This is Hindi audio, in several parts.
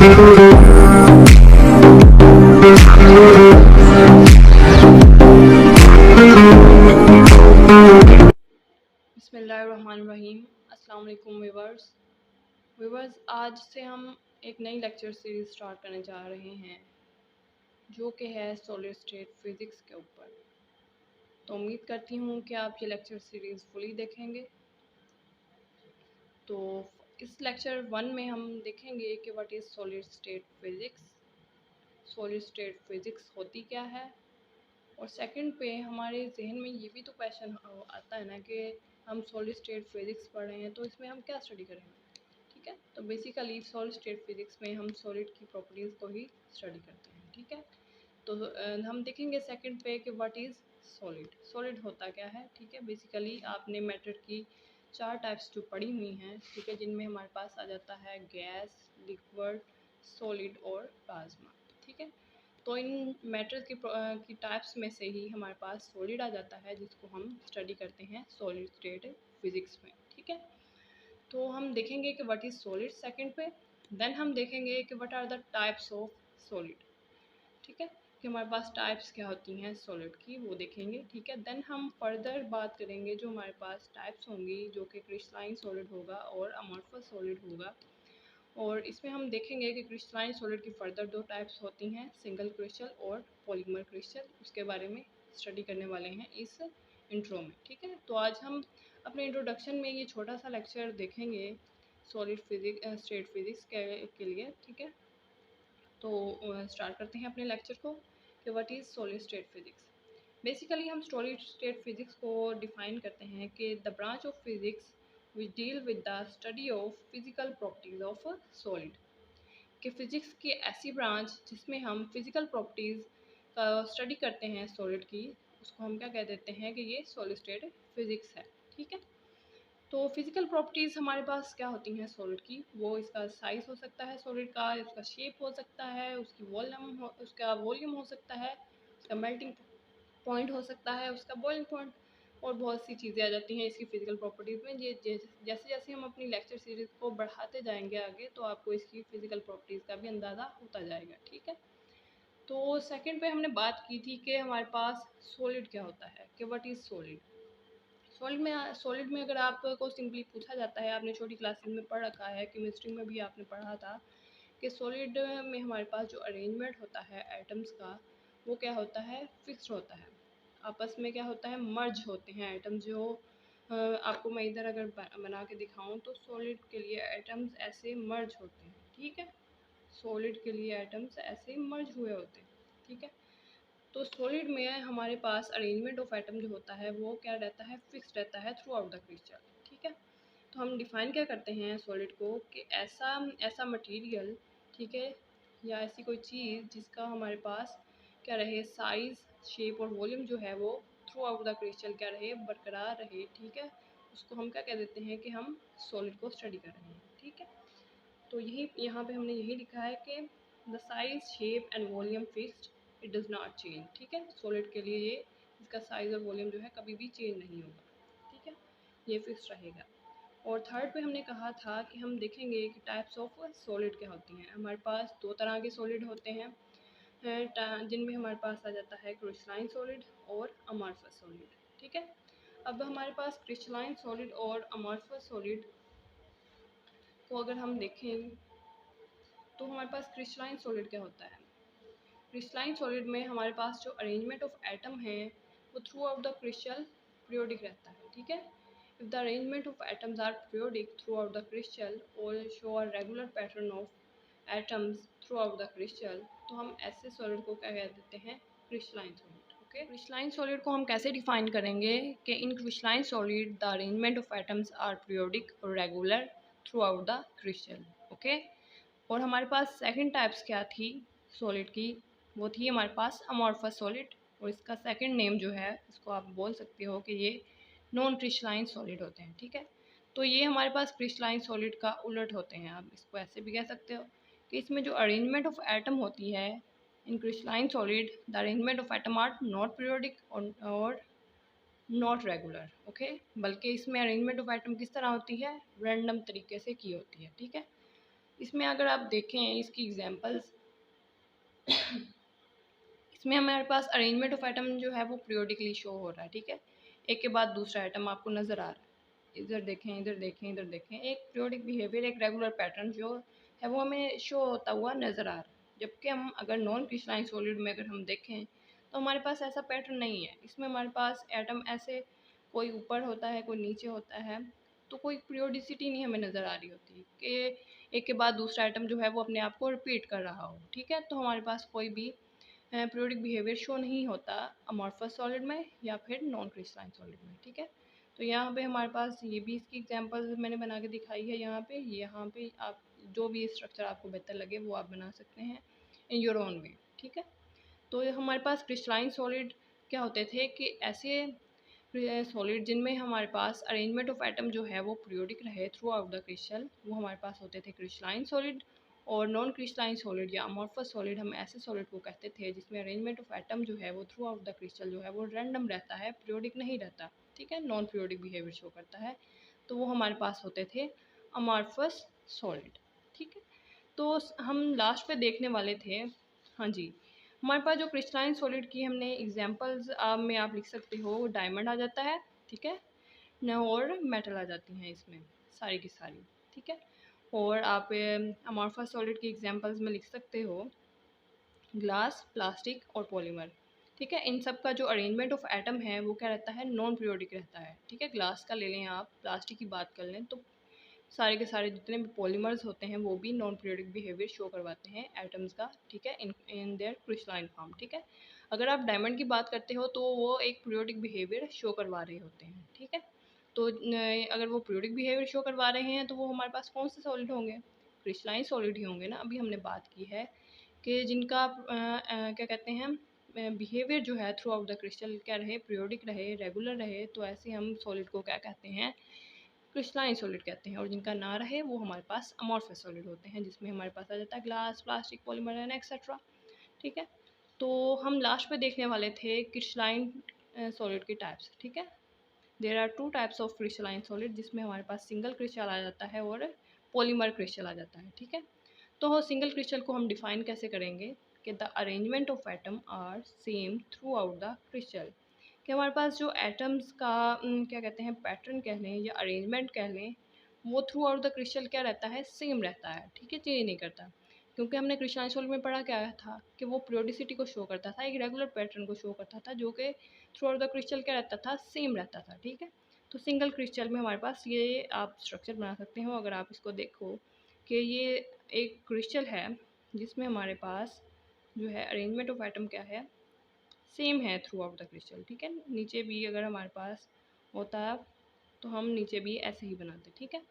बिस्मिल्लाहिर्रहमानिर्रहीम। अस्सलाम वालेकुम व्यूवर्स, आज से हम एक नई लेक्चर सीरीज़ स्टार्ट करने जा रहे हैं जो कि है सॉलिड स्टेट फिज़िक्स के ऊपर। तो उम्मीद करती हूँ कि आप ये लेक्चर सीरीज़ फुली देखेंगे। तो इस लेक्चर 1 में हम देखेंगे कि what is solid state physics, solid state physics होती क्या है। और सेकंड पे हमारे जहन में ये भी तो क्वेश्चन आता है ना कि हम सॉलिड स्टेट फिज़िक्स पढ़ रहे हैं तो इसमें हम क्या स्टडी करेंगे। ठीक है, तो बेसिकली सॉलिड स्टेट फिज़िक्स में हम सॉलिड की प्रॉपर्टीज़ को ही स्टडी करते हैं। ठीक है, तो हम देखेंगे सेकंड पे कि व्हाट इज़ सॉलिड, सॉलिड होता क्या है। ठीक है, बेसिकली आपने मैटर की 4 टाइप्स जो पढ़ी हुई हैं, ठीक है, जिनमें हमारे पास आ जाता है गैस, लिक्विड, सॉलिड और प्लाज्मा। ठीक है, तो इन मैटर की टाइप्स में से ही हमारे पास सॉलिड आ जाता है जिसको हम स्टडी करते हैं सॉलिड स्टेट फिज़िक्स में। ठीक है, तो हम देखेंगे कि व्हाट इज़ सॉलिड सेकंड पे, देन हम देखेंगे कि what are the types of solid. ठीक है, कि हमारे पास टाइप्स क्या होती हैं सॉलिड की, वो देखेंगे। ठीक है, देन हम फर्दर बात करेंगे जो हमारे पास टाइप्स होंगी, जो कि क्रिस्टलाइन सॉलिड होगा और अमॉर्फस सॉलिड होगा। और इसमें हम देखेंगे कि क्रिस्टलाइन सॉलिड की फर्दर 2 टाइप्स होती हैं, सिंगल क्रिस्टल और पॉलीमर क्रिस्टल। उसके बारे में स्टडी करने वाले हैं इस इंट्रो में। ठीक है, तो आज हम अपने इंट्रोडक्शन में ये छोटा सा लेक्चर देखेंगे सॉलिड फिजिक्स स्टेट फिजिक्स के लिए। ठीक है, तो स्टार्ट करते हैं अपने लेक्चर को कि what is solid state physics. Basically हम सॉलिड स्टेट फिजिक्स को डिफाइन करते हैं कि the branch of physics which deal with the study of physical properties of solid. कि फिजिक्स की ऐसी ब्रांच जिसमें हम फिजिकल प्रॉपर्टीज़ का स्टडी करते हैं सॉलिड की, उसको हम क्या कह देते हैं कि ये सॉलिड स्टेट फिजिक्स है। ठीक है, तो फिजिकल प्रॉपर्टीज़ हमारे पास क्या होती हैं सॉलिड की, वो इसका साइज़ हो सकता है सॉलिड का, उसका शेप हो सकता है, उसका वॉल्यूम हो सकता है, उसका मेल्टिंग पॉइंट हो सकता है, उसका बॉइलिंग पॉइंट, और बहुत सी चीज़ें आ जाती हैं इसकी फ़िज़िकल प्रॉपर्टीज़ में। ये जैसे जैसे हम अपनी लेक्चर सीरीज़ को बढ़ाते जाएंगे आगे, तो आपको इसकी फ़िज़िकल प्रॉपर्टीज़ का भी अंदाज़ा होता जाएगा। ठीक है, तो सेकंड पे हमने बात की थी कि हमारे पास सॉलिड क्या होता है, कि व्हाट इज़ सॉलिड। सॉलिड में अगर आपको सिंपली पूछा जाता है, आपने छोटी क्लासेस में पढ़ रखा है, केमिस्ट्री में भी आपने पढ़ा था कि सॉलिड में हमारे पास जो अरेंजमेंट होता है एटम्स का, वो क्या होता है, फिक्स्ड होता है। आपस में क्या होता है, मर्ज होते हैं एटम्स। जो आपको मैं इधर अगर बना के दिखाऊं तो सॉलिड के लिए एटम्स ऐसे मर्ज होते हैं। ठीक है, सॉलिड के लिए एटम्स ऐसे मर्ज हुए होते हैं। ठीक है, तो सॉलिड में हमारे पास अरेंजमेंट ऑफ एटम जो होता है वो क्या रहता है, फिक्स रहता है थ्रू आउट द क्रिस्टल। ठीक है, तो हम डिफ़ाइन क्या करते हैं सॉलिड को कि ऐसा ऐसा मटेरियल, ठीक है, या ऐसी कोई चीज़ जिसका हमारे पास क्या रहे, साइज़, शेप और वॉल्यूम जो है वो थ्रू आउट द क्रिस्टल क्या रहे, बरकरार रहे। ठीक है, उसको हम क्या कह देते हैं कि हम सॉलिड को स्टडी कर रहे हैं। ठीक है, तो यही यहाँ पे हमने यही लिखा है कि the size, shape and volume fixed, it does not change. ठीक है, सॉलिड के लिए ये इसका साइज़ और वॉल्यूम जो है कभी भी चेंज नहीं होगा। ठीक है, ये फिक्स रहेगा। और थर्ड पे हमने कहा था कि हम देखेंगे कि टाइप्स ऑफ सॉलिड क्या होती हैं। हमारे पास 2 तरह के सॉलिड होते हैं, जिनमें हमारे पास आ जाता है क्रिस्टलाइन सॉलिड और अमॉर्फस सॉलिड। ठीक है, अब हमारे पास क्रिस्टलाइन सॉलिड और अमॉर्फस सॉलिड को अगर हम देखें तो हमारे पास क्रिस्टलाइन सॉलिड क्या होता है। क्रिस्टलाइन सॉलिड में हमारे पास जो अरेंजमेंट ऑफ एटम है वो throughout the crystal periodic रहता है। ठीक है, if the arrangement of atoms are periodic throughout the crystal और show a regular pattern of atoms throughout the crystal, तो हम ऐसे सॉलिड को क्या कह देते हैं, crystalline solid. Okay, crystalline solid को हम कैसे डिफाइन करेंगे कि in crystalline solid the arrangement of atoms are periodic और regular throughout the crystal. Okay, और हमारे पास सेकंड टाइप्स क्या थी सॉलिड की, वो थी हमारे पास अमॉर्फस सॉलिड। और इसका सेकंड नेम जो है, इसको आप बोल सकते हो कि ये नॉन क्रिस्टलाइन सॉलिड होते हैं। ठीक है, तो ये हमारे पास क्रिस्टलाइन सॉलिड का उलट होते हैं। आप इसको ऐसे भी कह सकते हो कि इसमें जो अरेंजमेंट ऑफ एटम होती है in crystalline solid, the arrangement of atom are not periodic और नॉट रेगुलर। ओके, बल्कि इसमें अरेंजमेंट ऑफ एटम किस तरह होती है, रैंडम तरीके से की होती है। ठीक है, इसमें अगर आप देखें इसकी एग्जांपल्स, इसमें हमारे पास अरेंजमेंट ऑफ आइटम जो है वो पीरियोडिकली शो हो रहा है, ठीक है। एक के बाद दूसरा आइटम आपको नज़र आ रहा है, इधर देखें इधर देखें इधर देखें, एक पीरियोडिक बिहेवियर, एक रेगुलर पैटर्न जो है वो हमें शो होता हुआ नज़र आ रहा है। जबकि हम अगर नॉन क्रिस्टलाइन सॉलिड में अगर हम देखें तो हमारे पास ऐसा पैटर्न नहीं है। इसमें हमारे पास एटम ऐसे कोई ऊपर होता है कोई नीचे होता है, तो कोई पीरियोडिसिटी नहीं हमें नज़र आ रही होती कि एक के बाद दूसरा आइटम जो है वो अपने आप को रिपीट कर रहा हो, ठीक है। तो हमारे पास कोई भी पीरियोडिक बिहेवियर शो नहीं होता अमॉर्फस सॉलिड में या फिर नॉन क्रिस्टलाइन सॉलिड में, ठीक है। तो यहाँ पे हमारे पास ये भी इसकी एग्जांपल मैंने बना के दिखाई है। यहाँ पे आप जो भी स्ट्रक्चर आपको बेहतर लगे वो आप बना सकते हैं इन योर ओन वे, ठीक है। तो ये हमारे पास क्रिस्टलाइन सॉलिड क्या होते थे कि ऐसे सॉलिड जिनमें हमारे पास अरेंजमेंट ऑफ एटम जो है वो पीरियोडिक रहे थ्रू आउट द क्रिस्टल, वो हमारे पास होते थे क्रिस्टलाइन सॉलिड। और नॉन क्रिस्टलाइन सॉलिड या अमॉर्फस सॉलिड हम ऐसे सॉलिड को कहते थे जिसमें अरेंजमेंट ऑफ एटम जो है वो थ्रू आउट द क्रिस्टल जो है वो रैंडम रहता है, पीरियोडिक नहीं रहता, ठीक है, नॉन पीरियोडिक बिहेवियर शो करता है। तो वो हमारे पास होते थे अमॉर्फस सॉलिड, ठीक है। तो हम लास्ट पे देखने वाले थे, हाँ जी, हमारे पास जो क्रिस्टलाइन सॉलिड की हमने एग्जांपल्स में आप लिख सकते हो, डायमंड आ जाता है, ठीक है न, और मेटल आ जाती हैं इसमें सारी की सारी, ठीक है। और आप अमॉर्फस सॉलिड की एग्जांपल्स में लिख सकते हो ग्लास, प्लास्टिक और पॉलीमर, ठीक है। इन सब का जो अरेंजमेंट ऑफ एटम है वो क्या रहता है, नॉन पीरियोडिक रहता है, ठीक है। ग्लास का ले लें आप, प्लास्टिक की बात कर लें, तो सारे के सारे जितने भी पॉलीमर्स होते हैं वो भी नॉन पीरियोडिक बिहेवियर शो करवाते हैं एटम्स का, ठीक है, इन देयर क्रिस्टलाइन फॉर्म, ठीक है। अगर आप डायमंड की बात करते हो तो वो एक पीरियोडिक बिहेवियर शो करवा रहे होते हैं, ठीक है। तो अगर वो पीरियोडिक बिहेवियर शो करवा रहे हैं तो वो हमारे पास कौन से सॉलिड होंगे, क्रिस्टलाइन सॉलिड ही होंगे ना। अभी हमने बात की है कि जिनका क्या कहते हैं बिहेवियर जो है थ्रू आउट द क्रिस्टल क्या रहे, पीरियोडिक रहे, रेगुलर रहे, तो ऐसे हम सॉलिड को क्या कहते हैं, क्रिस्टलाइन सॉलिड कहते हैं। और जिनका ना रहे वो हमारे पास अमॉर्फस सॉलिड होते हैं, जिसमें हमारे पास आ जाता है glass, plastic, polymer and etcetera, ठीक है। तो हम लास्ट पे देखने वाले थे क्रिस्टलाइन सॉलिड के टाइप्स, ठीक है। There are two types of crystalline solid, जिसमें हमारे पास सिंगल क्रिस्टल आ जाता है और पॉलीमर क्रिस्टल आ जाता है, ठीक है। तो सिंगल क्रिस्टल को हम डिफाइन कैसे करेंगे कि the arrangement of atom are same throughout the crystal, कि हमारे पास जो एटम्स का क्या कहते हैं पैटर्न कह लें या अरेंजमेंट कह लें, वो थ्रू आउट द क्रिस्टल क्या रहता है, सेम रहता है, ठीक है, चेंज नहीं करता। क्योंकि हमने क्रिस्टलाइन सॉलिड में पढ़ा क्या था कि वो पीरियोडिसिटी को शो करता था, एक रेगुलर पैटर्न को शो करता था, जो कि थ्रू आउट द क्रिस्टल क्या रहता था, सेम रहता था, ठीक है। तो सिंगल क्रिस्टल में हमारे पास ये आप स्ट्रक्चर बना सकते हो। अगर आप इसको देखो कि ये एक क्रिस्टल है जिसमें हमारे पास जो है अरेंजमेंट ऑफ एटम क्या है, सेम है थ्रू आउट द क्रिस्टल, ठीक है। नीचे भी अगर हमारे पास होता है तो हम नीचे भी ऐसे ही बनाते, ठीक है।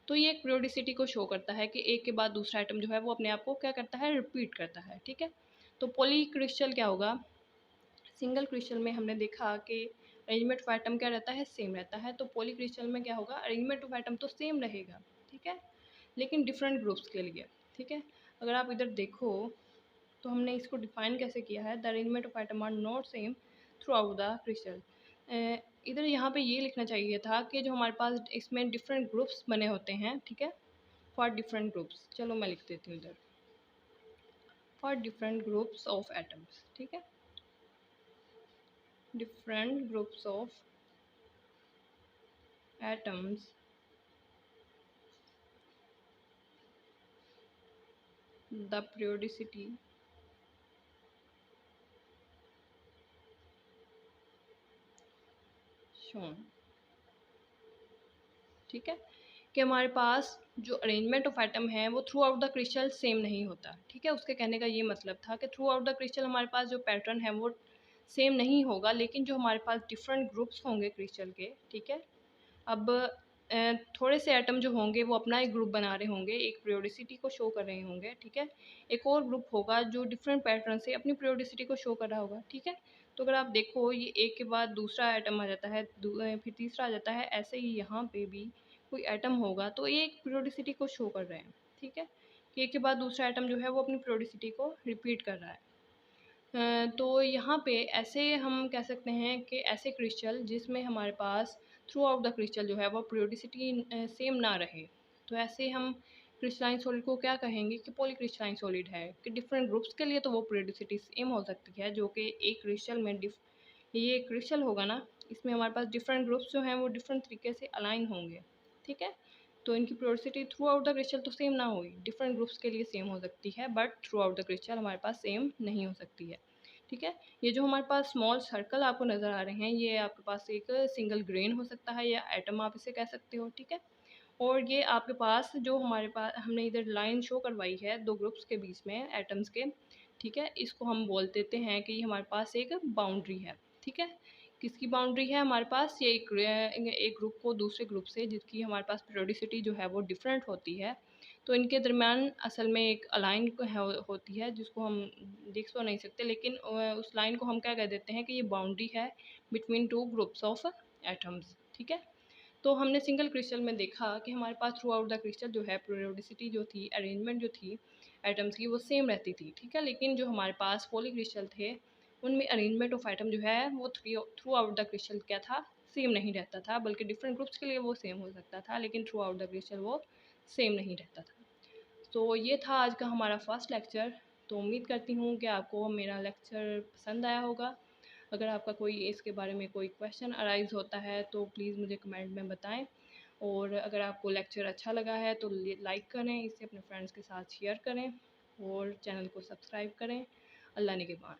तो ये एक पीरियोडिसिटी को शो करता है कि एक के बाद दूसरा आइटम जो है वो अपने आप को क्या करता है, रिपीट करता है, ठीक है। तो पॉली क्रिस्टल क्या होगा, सिंगल क्रिस्टल में हमने देखा कि अरेंजमेंट ऑफ एटम क्या रहता है, सेम रहता है। तो पॉली क्रिस्टल में क्या होगा, अरेंजमेंट ऑफ एटम तो सेम रहेगा, ठीक है, लेकिन डिफरेंट ग्रुप्स के लिए, ठीक है। अगर आप इधर देखो तो हमने इसको डिफाइन कैसे किया है, the arrangement of atom are not same throughout the crystal. इधर यहाँ पे ये लिखना चाहिए था कि जो हमारे पास इसमें डिफरेंट ग्रुप्स बने होते हैं, ठीक है, फॉर डिफरेंट ग्रुप्स, चलो मैं लिख देती हूँ इधर, for different groups of atoms, ठीक है, different groups of atoms the periodicity shown, ठीक है, कि हमारे पास जो अरेंजमेंट ऑफ एटम है वो throughout the crystal same नहीं होता, ठीक है। उसके कहने का ये मतलब था कि थ्रू आउट द क्रिस्टल हमारे पास जो पैटर्न है वो सेम नहीं होगा, लेकिन जो हमारे पास डिफरेंट ग्रुप्स होंगे क्रिस्टल के, ठीक है। अब थोड़े से एटम जो होंगे वो अपना एक ग्रुप बना रहे होंगे, एक पीरियोडिसिटी को शो कर रहे होंगे, ठीक है। एक और ग्रुप होगा जो डिफरेंट पैटर्न से अपनी पीरियोडिसिटी को शो कर रहा होगा, ठीक है। तो अगर आप देखो ये एक के बाद दूसरा आइटम आ जाता है, फिर तीसरा आ जाता है, ऐसे ही यहाँ पे भी कोई एटम होगा तो ये एक पीरियोडिसिटी को शो कर रहे हैं, ठीक है, कि एक के बाद दूसरा आइटम जो है वो अपनी पीरियोडिसिटी को रिपीट कर रहा है। तो यहाँ पे ऐसे हम कह सकते हैं कि ऐसे क्रिस्टल जिसमें हमारे pass through out the crystal जो है वो पीरियोडिसिटी सेम ना रहे, तो ऐसे हम क्रिस्टलाइन सॉलिड को क्या कहेंगे कि पॉलीक्रिस्टलाइन सॉलिड है, कि डिफरेंट ग्रुप्स के लिए तो वो पेरियोडिसिटी सेम हो सकती है, जो कि एक क्रिस्टल में ये क्रिस्टल होगा ना, इसमें हमारे पास डिफरेंट ग्रुप्स जो हैं वो डिफरेंट तरीके से अलाइन होंगे, ठीक है। तो इनकी periodicity through out the crystal तो सेम ना होगी, डिफरेंट ग्रुप्स के लिए सेम हो सकती है, but through out the crystal हमारे पास सेम नहीं हो सकती है, ठीक है। ये जो हमारे पास स्मॉल सर्कल आपको नज़र आ रहे हैं, ये आपके पास एक सिंगल ग्रेन हो सकता है या एटम आप इसे कह सकते हो, ठीक है। और ये आपके पास जो हमारे पास हमने इधर लाइन शो करवाई है दो ग्रुप्स के बीच में एटम्स के, ठीक है, इसको हम बोल देते हैं कि ये हमारे पास एक बाउंड्री है, ठीक है। किसकी बाउंड्री है हमारे पास, ये एक ग्रुप को दूसरे ग्रुप से जिसकी हमारे पास पीरियोडिसिटी जो है वो डिफरेंट होती है, तो इनके दरमियान असल में एक अलाइन होती है, जिसको हम देख तो नहीं सकते, लेकिन उस लाइन को हम क्या कह देते हैं कि ये बाउंड्री है between two groups of atoms, ठीक है। तो हमने सिंगल क्रिस्टल में देखा कि हमारे pass through out the crystal जो है पीरियोडिसिटी जो थी, अरेंजमेंट जो थी एटम्स की, वो सेम रहती थी, ठीक है। लेकिन जो हमारे पास पॉली क्रिस्टल थे, उनमें अरेंजमेंट ऑफ आइटम जो है वो थ्रू आउट द क्रिस्टल क्या था, सेम नहीं रहता था, बल्कि डिफरेंट ग्रुप्स के लिए वो सेम हो सकता था, लेकिन थ्रू आउट द क्रिस्टल वो सेम नहीं रहता था। तो ये था आज का हमारा फर्स्ट लेक्चर। तो उम्मीद करती हूँ कि आपको मेरा लेक्चर पसंद आया होगा। अगर आपका कोई इसके बारे में कोई क्वेश्चन अराइज़ होता है तो प्लीज़ मुझे कमेंट में बताएं, और अगर आपको लेक्चर अच्छा लगा है तो लाइक करें, इसे अपने फ्रेंड्स के साथ शेयर करें और चैनल को सब्सक्राइब करें। अल्लाह निगहबान।